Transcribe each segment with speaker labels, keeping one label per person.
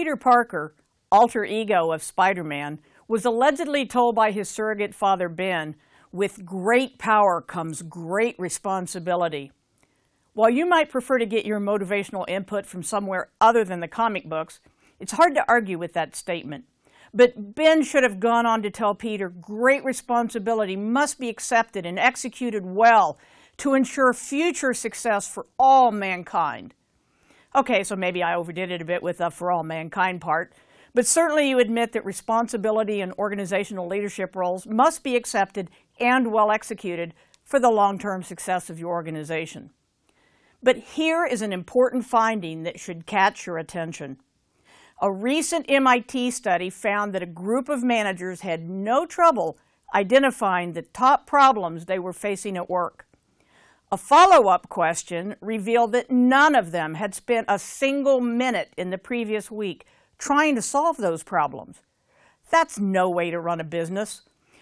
Speaker 1: Peter Parker, alter ego of Spider-Man, was allegedly told by his surrogate father Ben, "With great power comes great responsibility." While you might prefer to get your motivational input from somewhere other than the comic books, it's hard to argue with that statement. But Ben should have gone on to tell Peter, great responsibility must be accepted and executed well to ensure future success for all mankind. Okay, so maybe I overdid it a bit with the "for all mankind" part, but certainly you admit that responsibility in organizational leadership roles must be accepted and well executed for the long-term success of your organization. But here is an important finding that should catch your attention. A recent MIT study found that a group of managers had no trouble identifying the top problems they were facing at work. A follow-up question revealed that none of them had spent a single minute in the previous week trying to solve those problems. That's no way to run a business.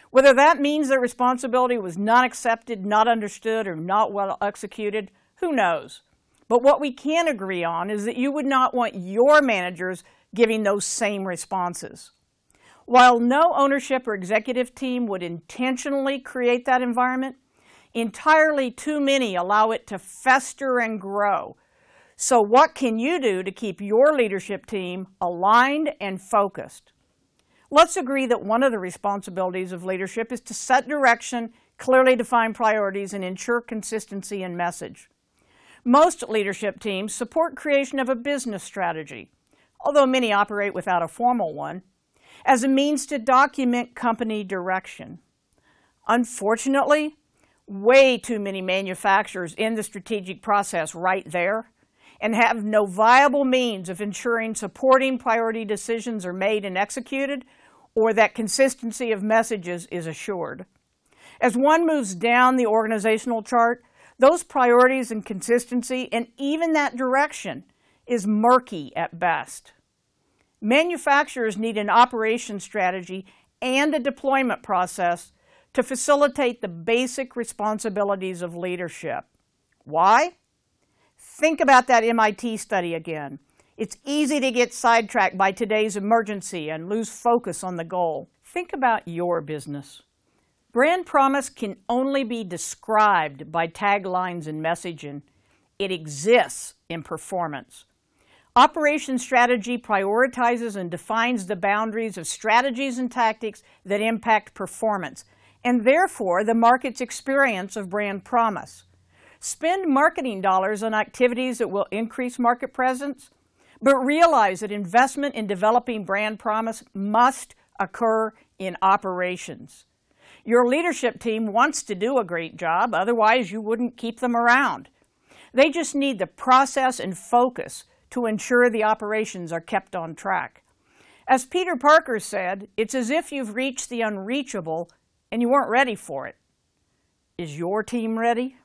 Speaker 1: Whether that means that responsibility was not accepted, not understood, or not well executed, who knows? But what we can agree on is that you would not want your managers giving those same responses. While no ownership or executive team would intentionally create that environment, entirely too many allow it to fester and grow. So what can you do to keep your leadership team aligned and focused? Let's agree that one of the responsibilities of leadership is to set direction, clearly define priorities, and ensure consistency in message. Most leadership teams support creation of a business strategy, although many operate without a formal one, as a means to document company direction. Unfortunately, way too many manufacturers end the strategic process right there and have no viable means of ensuring supporting priority decisions are made and executed, or that consistency of messages is assured. As one moves down the organizational chart, those priorities and consistency, and even that direction, is murky at best. Manufacturers need an operations strategy and a deployment process to facilitate the basic responsibilities of leadership. Why? Think about that MIT study again. It's easy to get sidetracked by today's emergency and lose focus on the goal. Think about your business. Brand promise can only be described by taglines and messaging. It exists in performance. Operations strategy prioritizes and defines the boundaries of strategies and tactics that impact performance, and therefore the market's experience of brand promise. Spend marketing dollars on activities that will increase market presence, but realize that investment in developing brand promise must occur in operations. Your leadership team wants to do a great job, otherwise you wouldn't keep them around. They just need the process and focus to ensure the operations are kept on track. As Peter Parker said, it's as if you've reached the unreachable and you weren't ready for it. Is your team ready?